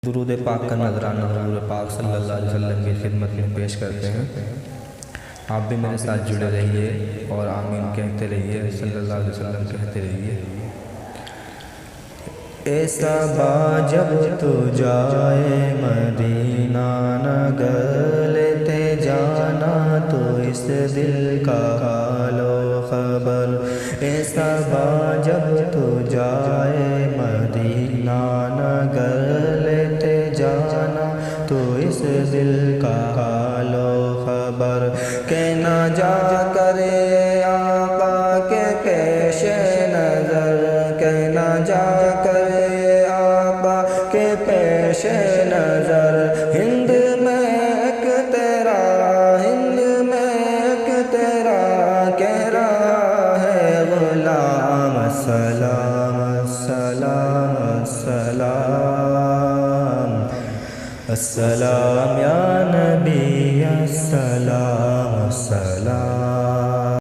درود پاک کا نذرانہ حضور پاک صلی اللہ علیہ وسلم کی خدمت میں پیش کرتے ہیں۔ آپ بھی میرے ساتھ جڑے رہیے اور آمین کہتے رہیے، صلی اللہ علیہ وسلم کہتے رہیے۔ اے صبا جب تو جائے مدینہ نگر لیتے جانا تو اس دل کا حال و خبر۔ اے صبا جب تو جائے مدینہ نگر لیتے جانا تو اس دل کا حال و خبر۔ کہ نہ جا کرے آقا کے پیش نظر، کہ نہ جا کرے آقا کے پیش نظر۔ ہند میں ایک تیرا، ہند میں ایک تیرا کہہ رہا ہے غلام السلام السلام السلام السلام یا نبی السلام السلام۔